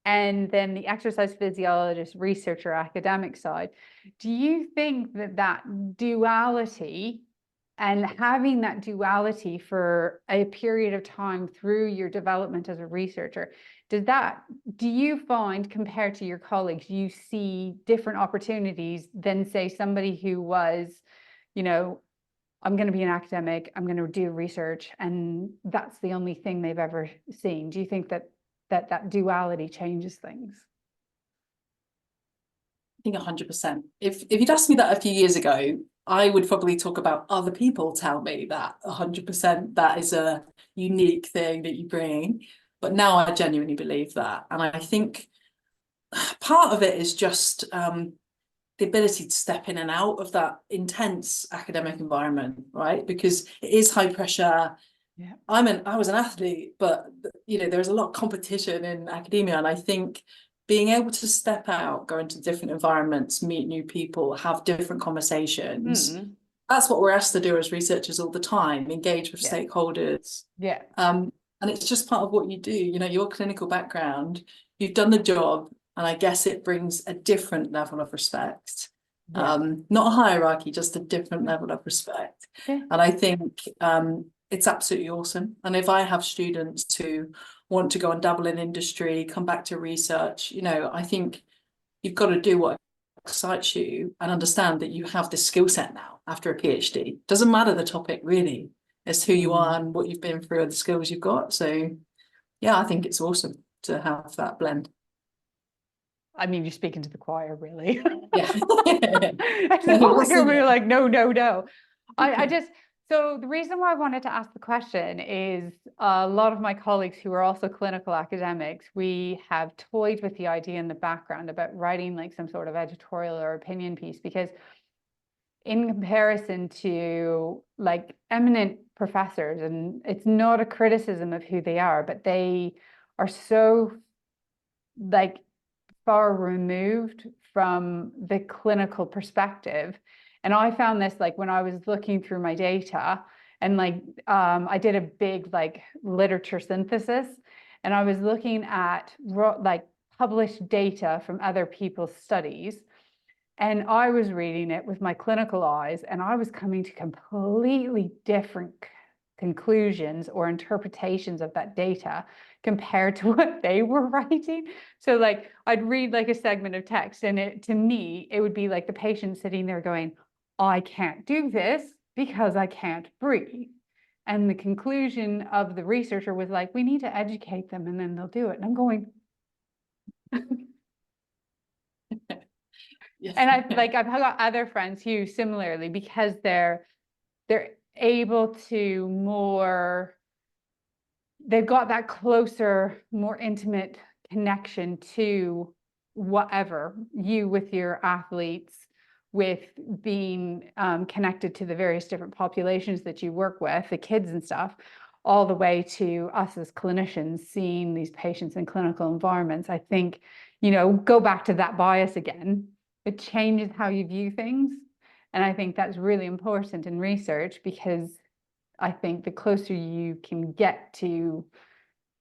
A: and then the exercise physiologist, researcher, academic side. Do you think that duality, and having that duality for a period of time through your development as a researcher, do you find, compared to your colleagues, you see different opportunities than, say, somebody who was, I'm going to be an academic, I'm going to do research, and that's the only thing they've ever seen? Do you think that duality changes things?
B: I think 100%. If you'd asked me that a few years ago, I would probably talk about other people tell me that 100% that is a unique thing that you bring. But now I genuinely believe that. And I think part of it is just the ability to step in and out of that intense academic environment, right? Because it is high pressure.
A: Yeah.
B: I was an athlete, but there's a lot of competition in academia, and I think being able to step out, go into different environments, meet new people, have different conversations. That's what we're asked to do as researchers all the time, engage with stakeholders.
A: Yeah.
B: And it's just part of what you do. Your clinical background, you've done the job, and I guess it brings a different level of respect.
A: Yeah.
B: Not a hierarchy, just a different level of respect.
A: Yeah.
B: And I think it's absolutely awesome. And if I have students who want to go and dabble in industry, come back to research, you know, I think you've got to do what excites you and understand that you have this skill set now after a PhD. Doesn't matter the topic really, it's who you are and what you've been through and the skills you've got. So yeah, I think it's awesome to have that blend.
A: I mean, you're speaking to the choir, really.
B: Yeah.
A: It's not like
B: Awesome.
A: everybody like, no, no, no. I just, so the reason why I wanted to ask the question is a lot of my colleagues who are also clinical academics, we have toyed with the idea in the background about writing like some sort of editorial or opinion piece, because in comparison to like eminent professors, and it's not a criticism of who they are, but they are so like far removed from the clinical perspective. And I found this like when I was looking through my data and like I did a big like literature synthesis, and I was looking at like published data from other people's studies, and I was reading it with my clinical eyes, and I was coming to completely different conclusions or interpretations of that data compared to what they were writing. So like I'd read like a segment of text, and it, to me, it would be like the patient sitting there going, I can't do this because I can't breathe. And the conclusion of the researcher was like, we need to educate them and then they'll do it. And I'm going, and I've got other friends who similarly, because they're able to more, they've got that closer, more intimate connection to whatever you with your athletes, with being connected to the various different populations that you work with, the kids and stuff, all the way to us as clinicians seeing these patients in clinical environments. I think, you know, go back to that bias again. It changes how you view things. And I think that's really important in research, because I think the closer you can get to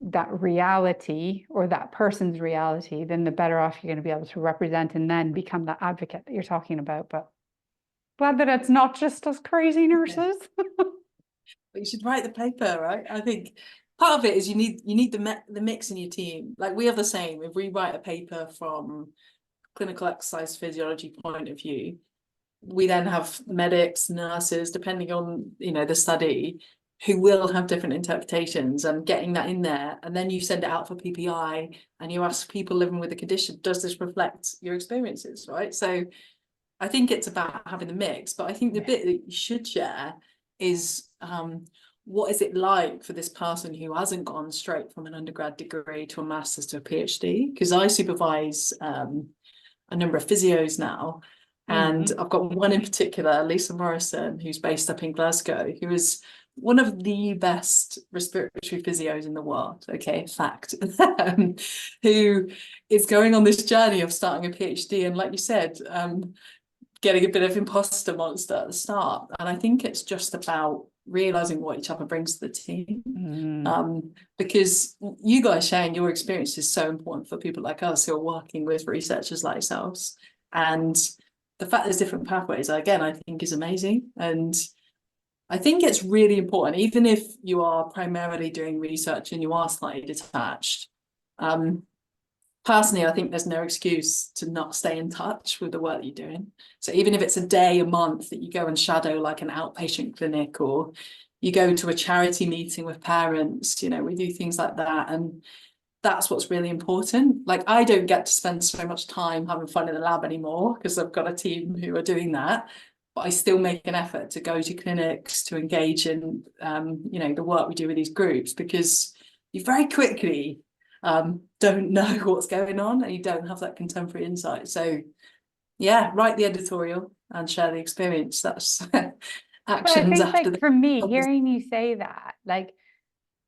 A: that reality or that person's reality, then the better off you're going to be able to represent and then become that advocate that you're talking about. But glad that it's not just us crazy nurses.
B: You should write the paper, right? I think part of it is you need the mix in your team. Like we have the same. If we write a paper from clinical exercise physiology point of view, we then have medics, nurses, depending on, you know, the study, who will have different interpretations, and getting that in there. And then you send it out for PPI and you ask people living with the condition, does this reflect your experiences, right? So I think it's about having the mix, but I think the bit that you should share is what is it like for this person who hasn't gone straight from an undergrad degree to a master's to a PhD? Because I supervise a number of physios now, and I've got one in particular, Lisa Morrison, who's based up in Glasgow, who is one of the best respiratory physios in the world, okay, fact, who is going on this journey of starting a PhD, and like you said, getting a bit of imposter monster at the start. And I think it's just about realizing what each other brings to the team. Because you guys sharing your experience is so important for people like us who are working with researchers like yourselves. And the fact there's different pathways, again, I think is amazing. And I think it's really important, even if you are primarily doing research and you are slightly detached. Personally, I think there's no excuse to not stay in touch with the work that you're doing. So even if it's a day, a month that you go and shadow like an outpatient clinic, or you go to a charity meeting with parents, you know, we do things like that. And that's what's really important. Like I don't get to spend so much time having fun in the lab anymore because I've got a team who are doing that. But I still make an effort to go to clinics, to engage in, you know, the work we do with these groups, because you very quickly don't know what's going on and you don't have that contemporary insight. So yeah, write the editorial and share the experience. That's
A: But I
B: actions
A: think
B: after
A: like
B: the.
A: for me, hearing you say that, like,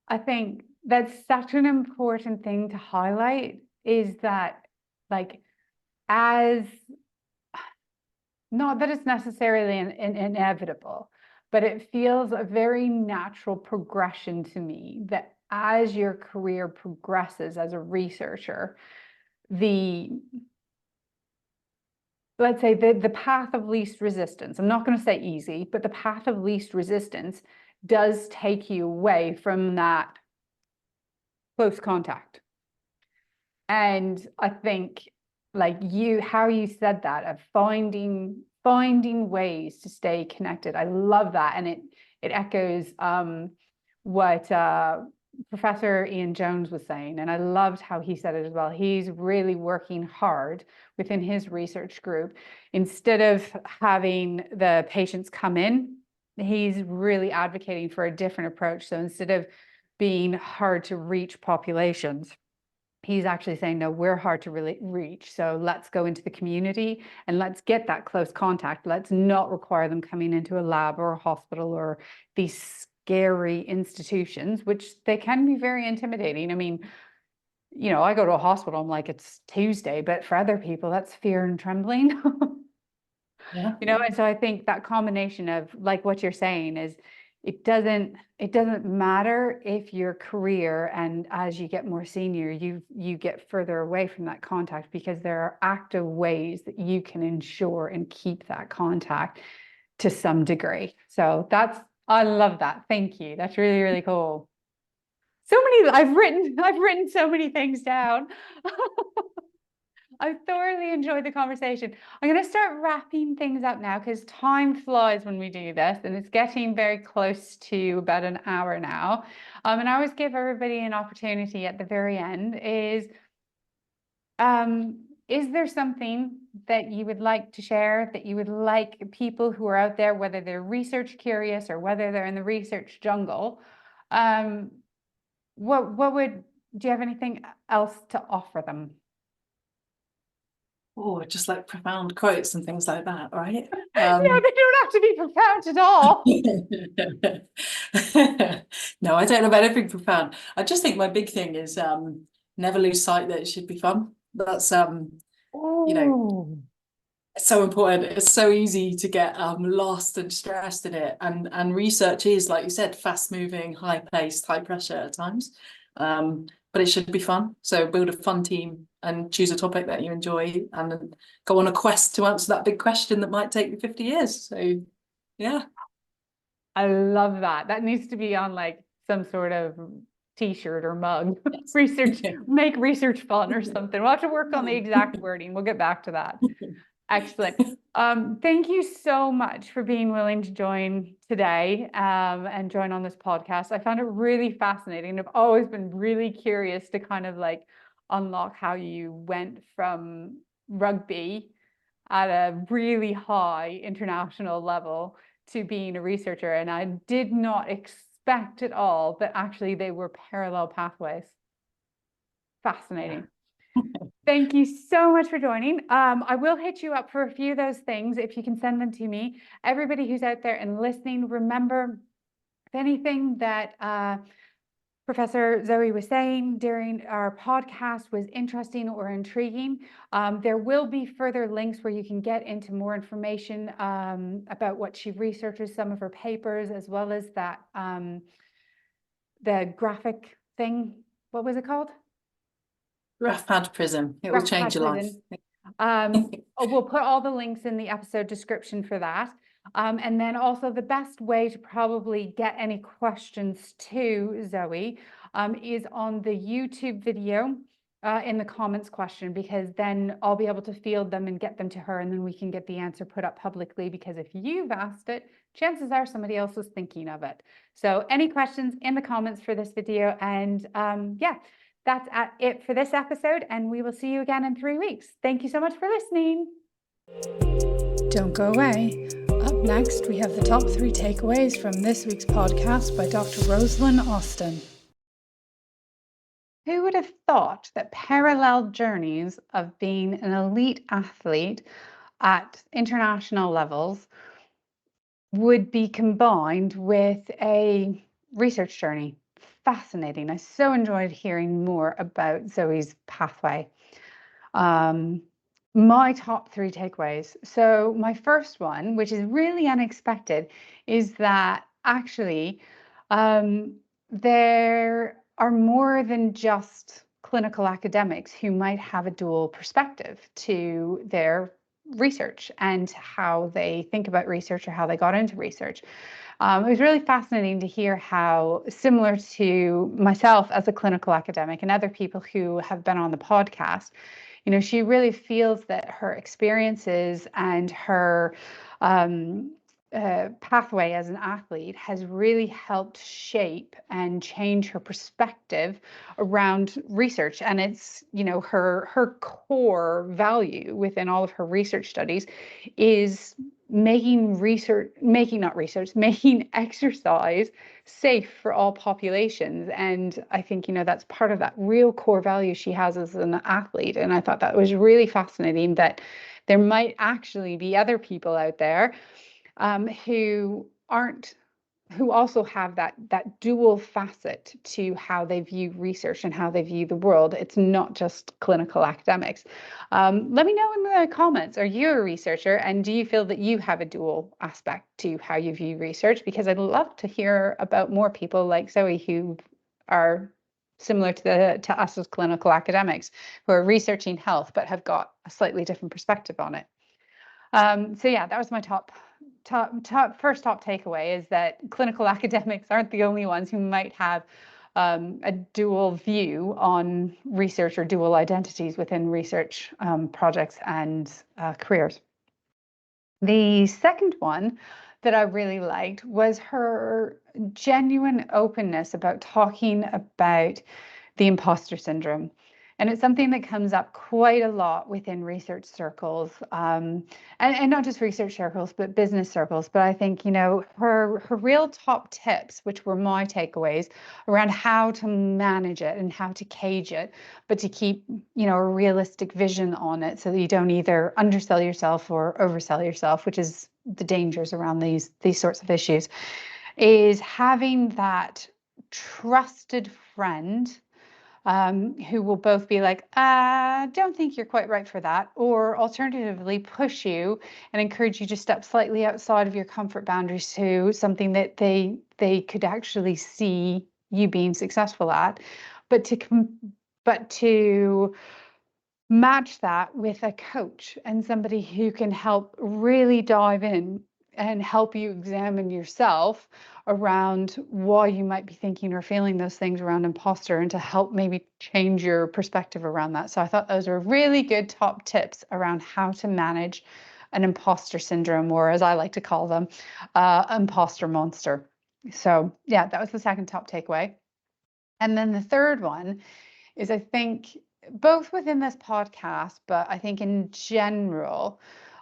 A: I think that's such an important thing to highlight, is that like, as not that it's necessarily inevitable, but it feels a very natural progression to me that as your career progresses as a researcher, the let's say the path of least resistance. I'm not going to say easy, but the path of least resistance does take you away from that close contact. And I think like how you said that of finding ways to stay connected. I love that. And it echoes what Professor Ian Jones was saying. And I loved how he said it as well. He's really working hard within his research group. Instead of having the patients come in, he's really advocating for a different approach. So instead of being hard to reach populations, he's actually saying, no, we're hard to really reach. So let's go into the community and let's get that close contact. Let's not require them coming into a lab or a hospital or these scary institutions, which they can be very intimidating. I mean, you know, I go to a hospital, I'm like, it's Tuesday, but for other people, that's fear and trembling.
B: Yeah.
A: You know, and so I think that combination of like what you're saying is it doesn't matter if your career and as you get more senior, you get further away from that contact, because there are active ways that you can ensure and keep that contact to some degree. So I love that. Thank you. That's really, really cool. So many, I've written so many things down. I thoroughly enjoyed the conversation. I'm going to start wrapping things up now because time flies when we do this, and it's getting very close to about an hour now. And I always give everybody an opportunity at the very end is there something that you would like to share, that you would like people who are out there, whether they're research curious or whether they're in the research jungle, do you have anything else to offer them?
B: Oh, just like profound quotes and things like that, right?
A: No, they don't have to be profound at all.
B: No, I don't know about anything profound. I just think my big thing is never lose sight that it should be fun. That's you know, it's so important. It's so easy to get lost and stressed in it. And research is, like you said, fast moving, high paced, high pressure at times. But it should be fun. So build a fun team and choose a topic that you enjoy and then go on a quest to answer that big question that might take you 50 years. So yeah.
A: I love that. That needs to be on like some sort of t-shirt or mug. Research, make research fun or something. We'll have to work on the exact wording. We'll get back to that. Excellent. Thank you so much for being willing to join today and join on this podcast. I found it really fascinating. I've always been really curious to kind of like unlock how you went from rugby at a really high international level to being a researcher. And I did not expect at all that actually they were parallel pathways. Fascinating. Thank you so much for joining. I will hit you up for a few of those things if you can send them to me. Everybody who's out there and listening, remember, if anything that Professor Zoe was saying during our podcast was interesting or intriguing, there will be further links where you can get into more information about what she researches, some of her papers, as well as that the graphic thing. What was it called?
B: GraphPad Prism. It will change your life.
A: We'll put all the links in the episode description for that. And then also the best way to probably get any questions to Zoe is on the YouTube video in the comments question, because then I'll be able to field them and get them to her, and then we can get the answer put up publicly, because if you've asked it, chances are somebody else was thinking of it. So any questions in the comments for this video, and yeah. That's it for this episode, and we will see you again in 3 weeks. Thank you so much for listening. Don't go away. Up next, we have the top 3 takeaways from this week's podcast by Dr. Rosalind Austin. Who would have thought that parallel journeys of being an elite athlete at international levels would be combined with a research journey? Fascinating. I so enjoyed hearing more about Zoe's pathway. My top 3 takeaways. So my first one, which is really unexpected, is that actually there are more than just clinical academics who might have a dual perspective to their research and how they think about research or how they got into research. It was really fascinating to hear how similar to myself as a clinical academic and other people who have been on the podcast, she really feels that her experiences and her pathway as an athlete has really helped shape and change her perspective around research. And it's, her core value within all of her research studies is making exercise safe for all populations. And I think, that's part of that real core value she has as an athlete. And I thought that was really fascinating, that there might actually be other people out there who also have that dual facet to how they view research and how they view the world. It's not just clinical academics. Let me know in the comments, are you a researcher, and do you feel that you have a dual aspect to how you view research? Because I'd love to hear about more people like Zoe who are similar to us as clinical academics, who are researching health but have got a slightly different perspective on it. So yeah, that was my first top takeaway, is that clinical academics aren't the only ones who might have a dual view on research or dual identities within research projects and careers. The second one that I really liked was her genuine openness about talking about the imposter syndrome. And it's something that comes up quite a lot within research circles, and not just research circles, but business circles. But I think, her real top tips, which were my takeaways around how to manage it and how to cage it, but to keep, a realistic vision on it so that you don't either undersell yourself or oversell yourself, which is the dangers around these sorts of issues, is having that trusted friend who will both be like, don't think you're quite right for that, or alternatively push you and encourage you to step slightly outside of your comfort boundaries to something that they could actually see you being successful at, but to match that with a coach and somebody who can help really dive in and help you examine yourself around why you might be thinking or feeling those things around imposter, and to help maybe change your perspective around that. So I thought those were really good top tips around how to manage an imposter syndrome, or as I like to call them, imposter monster. So yeah, that was the second top takeaway. And then the third one is, I think, both within this podcast, but I think in general,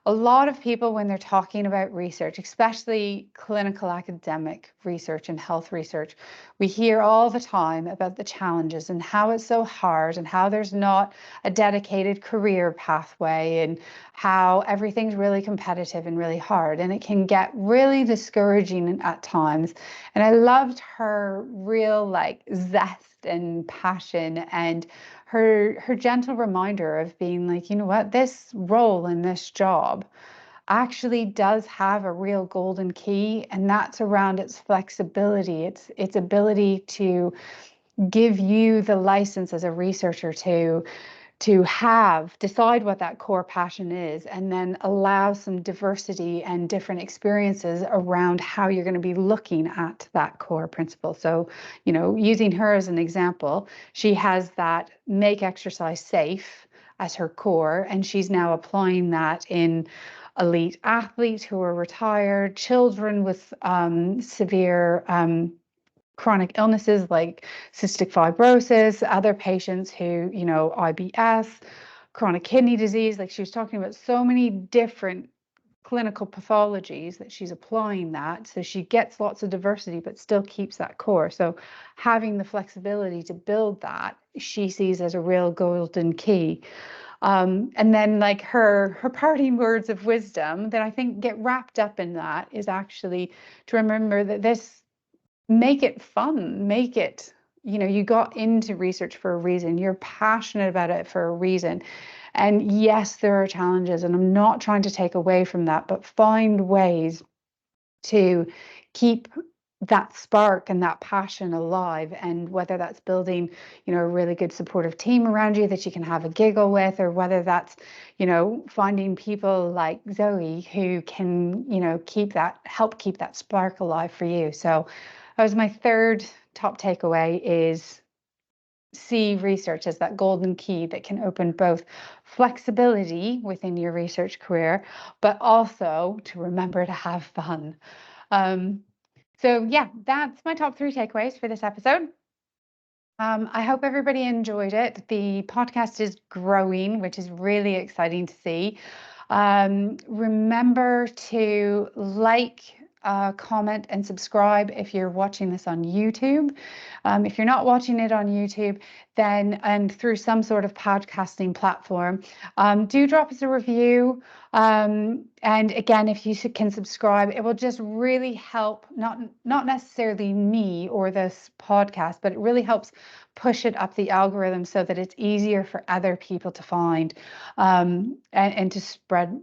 A: a lot of people, when they're talking about research, especially clinical academic research and health research, we hear all the time about the challenges and how it's so hard and how there's not a dedicated career pathway and how everything's really competitive and really hard. And it can get really discouraging at times. And I loved her real zest and passion, and her gentle reminder of being like, you know what, this role in this job actually does have a real golden key, and that's around its flexibility, its ability to give you the license as a researcher to decide what that core passion is, and then allow some diversity and different experiences around how you're going to be looking at that core principle. So, using her as an example, she has that make exercise safe as her core, and she's now applying that in elite athletes who are retired, children with severe chronic illnesses like cystic fibrosis, other patients who, IBS, chronic kidney disease. Like, she was talking about so many different clinical pathologies that she's applying that. So she gets lots of diversity, but still keeps that core. So having the flexibility to build that, she sees as a real golden key. And then her parting words of wisdom that I think get wrapped up in that is actually to remember that make it fun, make it, you got into research for a reason, you're passionate about it for a reason. And yes, there are challenges, and I'm not trying to take away from that, but find ways to keep that spark and that passion alive, and whether that's building, a really good supportive team around you that you can have a giggle with, or whether that's, finding people like Zoe who can, help keep that spark alive for you. So that was my third top takeaway, is see research as that golden key that can open both flexibility within your research career, but also to remember to have fun. So yeah, that's my top 3 takeaways for this episode. I hope everybody enjoyed it. The podcast is growing, which is really exciting to see. Remember to like, comment, and subscribe if you're watching this on YouTube. If you're not watching it on YouTube, then, and through some sort of podcasting platform, do drop us a review. And again, if you can subscribe, it will just really help, not necessarily me or this podcast, but it really helps push it up the algorithm so that it's easier for other people to find, and to spread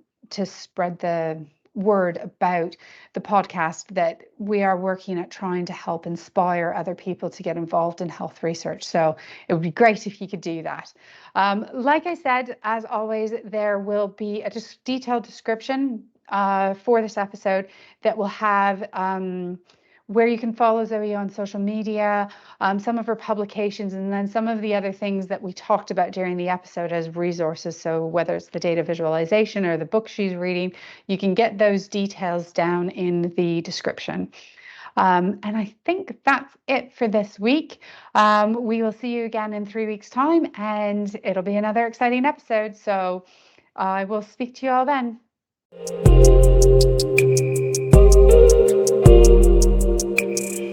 A: the word about the podcast, that we are working at trying to help inspire other people to get involved in health research. So it would be great if you could do that. Like I said, as always, there will be a just detailed description for this episode that will have where you can follow Zoe on social media, some of her publications, and then some of the other things that we talked about during the episode as resources. So whether it's the data visualization or the book she's reading, you can get those details down in the description. And I think that's it for this week. We will see you again in 3 weeks' time, and it'll be another exciting episode. So I will speak to you all then.